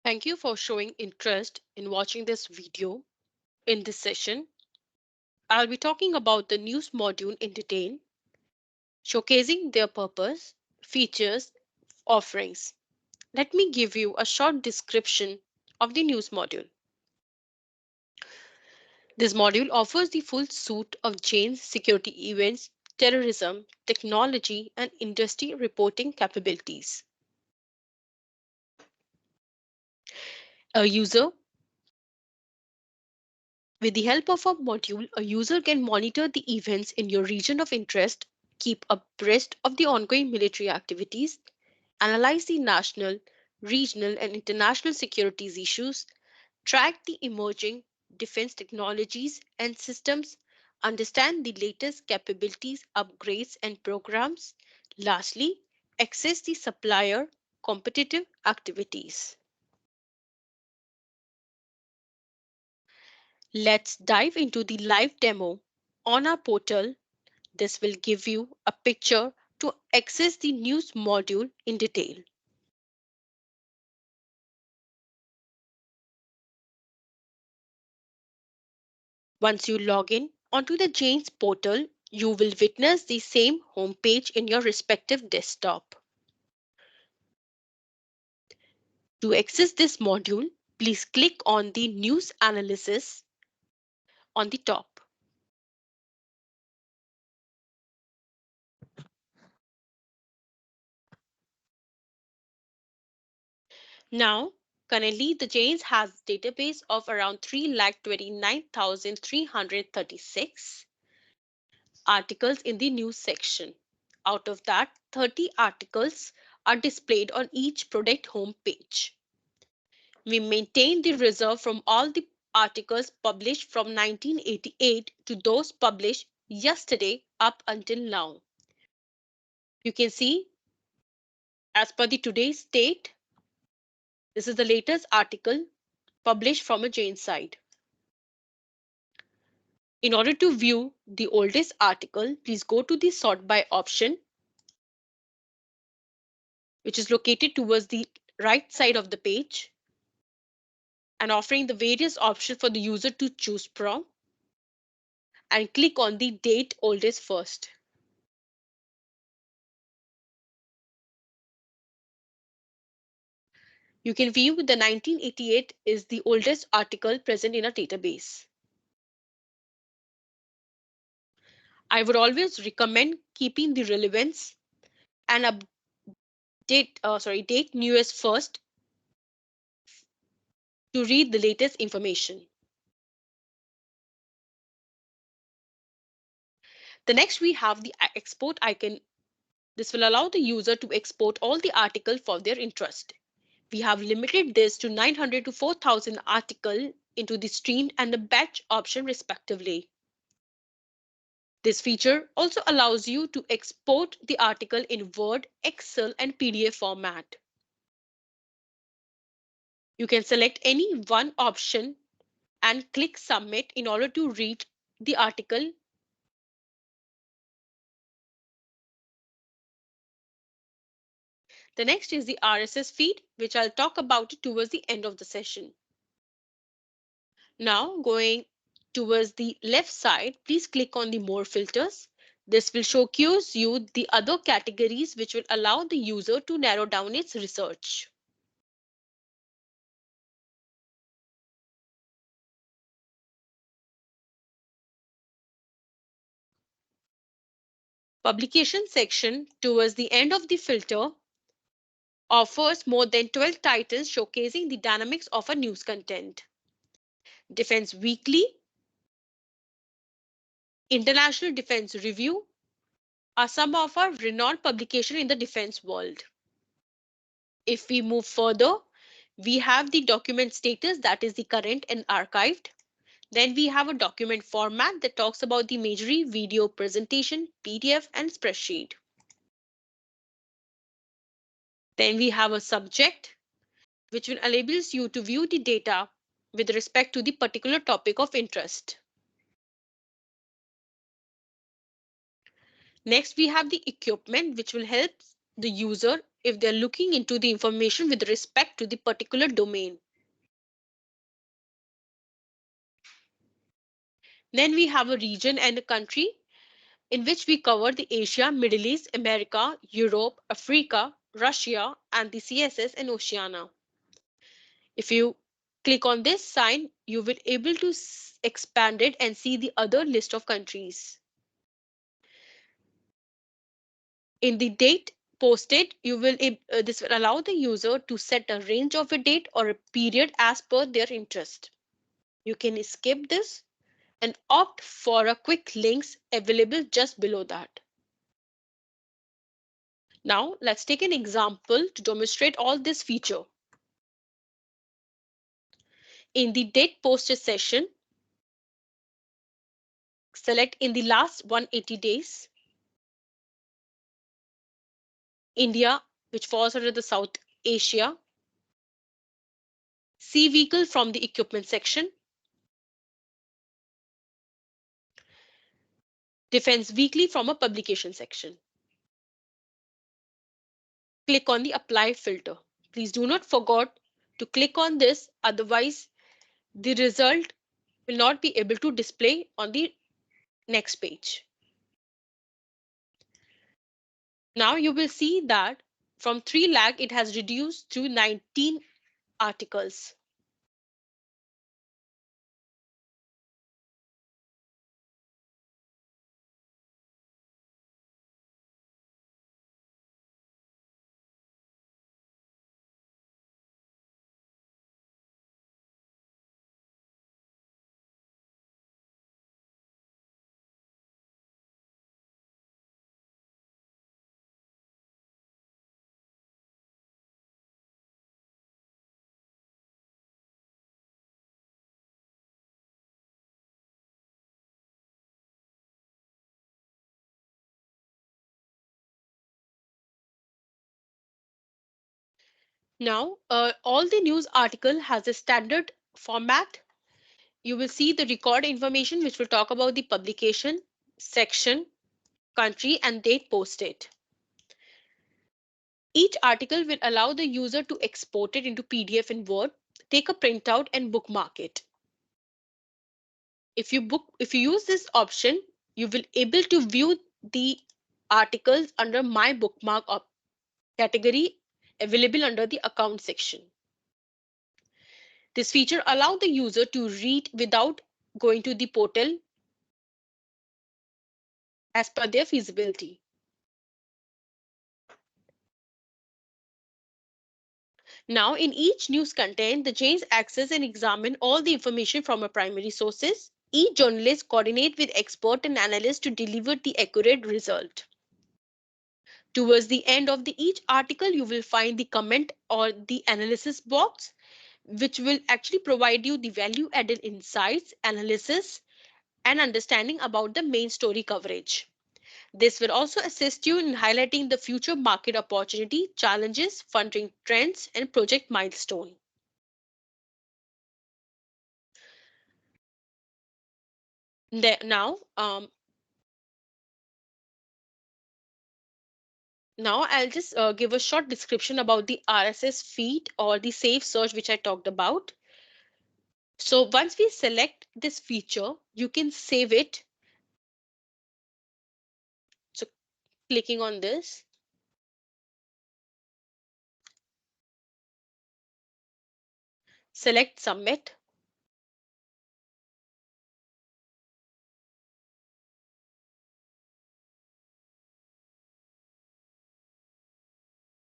Thank you for showing interest in watching this video. In this session, I'll be talking about the news module in detail, showcasing their purpose, features, offerings. Let me give you a short description of the news module. This module offers the full suite of chains, security events, terrorism, technology, and industry reporting capabilities. A user With the help of a module, a user can monitor the events in your region of interest, keep abreast of the ongoing military activities, analyze the national, regional, and international securities issues, track the emerging defense technologies and systems, understand the latest capabilities, upgrades, and programs. Lastly, access the supplier competitive activities. Let's dive into the live demo on our portal. This will give you a picture to access the news module in detail. Once you log in onto the Jane's portal, you will witness the same homepage in your respective desktop. To access this module, please click on the News Analysis on the top. Now, currently the Jane's has a database of around 3,29,336 articles in the news section. Out of that, 30 articles are displayed on each product home page. We maintain the reserve from all the articles published from 1988 to those published yesterday up until now. You can see, as per the today's date, this is the latest article published from a Jain site. In order to view the oldest article, please go to the sort by option, which is located towards the right side of the page and offering the various options for the user to choose from, and click on the date oldest first. You can view the 1988 is the oldest article present in a database. I would always recommend keeping the relevance and date newest first to read the latest information. The next we have the export icon. This will allow the user to export all the articles for their interest. We have limited this to 900 to 4,000 articles into the stream and the batch option respectively. This feature also allows you to export the article in Word, Excel, and PDF format. You can select any one option and click Submit in order to read the article. The next is the RSS feed, which I'll talk about it towards the end of the session. Now going towards the left side, please click on the More filters. This will showcase you the other categories which will allow the user to narrow down its research. Publication section towards the end of the filter offers more than 12 titles showcasing the dynamics of a news content. Defense Weekly, International Defense Review are some of our renowned publications in the defense world. If we move further, we have the document status, that is the current and archived. Then we have a document format that talks about the imagery, video presentation, PDF, and spreadsheet. Then we have a subject, which will enables you to view the data with respect to the particular topic of interest. Next, we have the equipment, which will help the user if they're looking into the information with respect to the particular domain. Then we have a region and a country in which we cover the Asia, Middle East, America, Europe, Africa, Russia, and the CSS and Oceania. If you click on this sign, you will able to expand it and see the other list of countries. In the date posted, this will allow the user to set a range of a date or a period as per their interest. You can skip this and opt for a quick links available just below that. Now let's take an example to demonstrate all this feature. In the date posted session, select in the last 180 days, India, which falls under the South Asia. See vehicle from the equipment section. Defense weekly from a publication section. Click on the apply filter. Please do not forget to click on this, otherwise the result will not be able to display on the next page. Now you will see that from 3 lakh it has reduced to 19 articles. Now, all the news article has a standard format. You will see the record information which will talk about the publication, section, country and date posted. Each article will allow the user to export it into PDF and Word, take a printout and bookmark it. If you use this option, you will able to view the articles under my bookmark category available under the account section. This feature allows the user to read without going to the portal as per their feasibility. Now, in each news content, the chains access and examine all the information from our primary sources. Each journalist coordinate with expert and analyst to deliver the accurate result. Towards the end of each article, you will find the comment or the analysis box, which will actually provide you the value added insights, analysis, and understanding about the main story coverage. This will also assist you in highlighting the future market opportunity, challenges, funding trends, and project milestone. Now, I'll just give a short description about the RSS feed or the safe search which I talked about. So once we select this feature, you can save it. So clicking on this, select submit.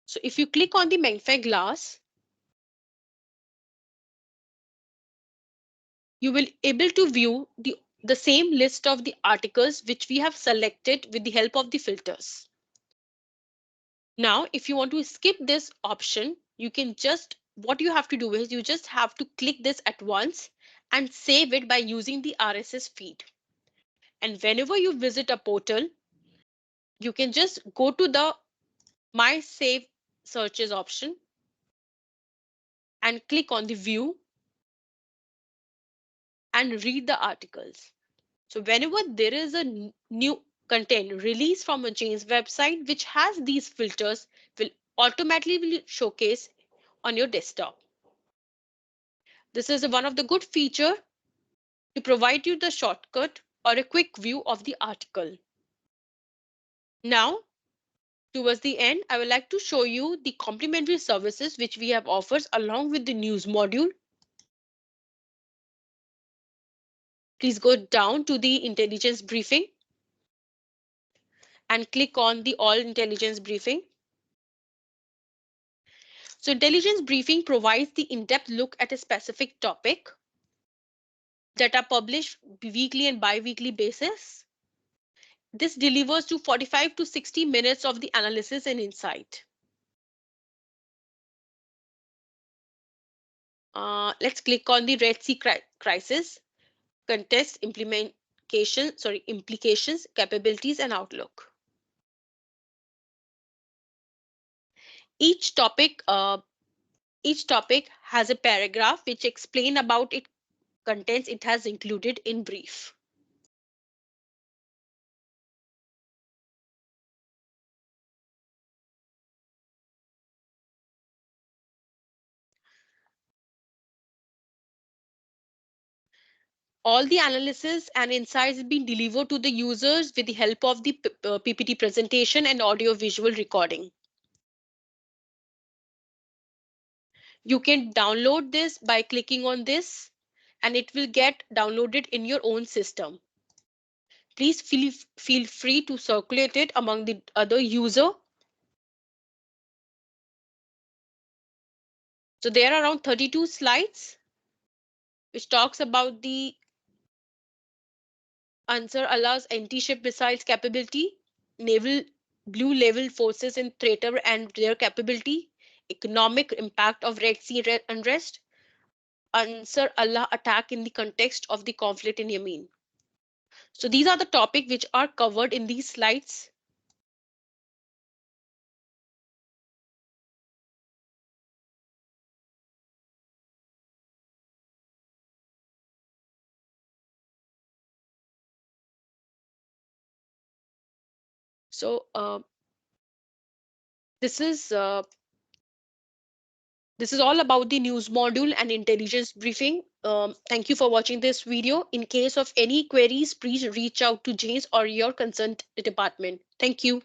So if you click on the magnifying glass, you will able to view the same list of the articles which we have selected with the help of the filters. Now, if you want to skip this option, you can just, what you have to do is you just have to click this at once and save it by using the RSS feed. And whenever you visit a portal, you can just go to the My Save Searches option and click on the view and read the articles. So whenever there is a new content released from a Jane's website which has these filters will automatically showcase on your desktop. This is one of the good feature to provide you the shortcut or a quick view of the article. Now, towards the end, I would like to show you the complementary services which we have offers along with the news module. Please go down to the intelligence briefing and click on the all intelligence briefing. So intelligence briefing provides the in-depth look at a specific topic that are published weekly and bi-weekly basis. This delivers to 45 to 60 minutes of the analysis and insight. Let's click on the Red Sea crisis, contest, implications, capabilities, and outlook. Each topic, each topic has a paragraph which explain about its contents it has included in brief. All the analysis and insights have been delivered to the users with the help of the PPT presentation and audio visual recording. You can download this by clicking on this and it will get downloaded in your own system. Please feel free to circulate it among the other user. So there are around 32 slides which talks about the answer allows anti-ship missiles capability, naval blue level forces in theater and their capability, economic impact of Red Sea unrest, Ansar Allah attack in the context of the conflict in Yemen. So these are the topics which are covered in these slides. So this is all about the news module and intelligence briefing. Thank you for watching this video. In case of any queries, please reach out to James or your concerned department. Thank you.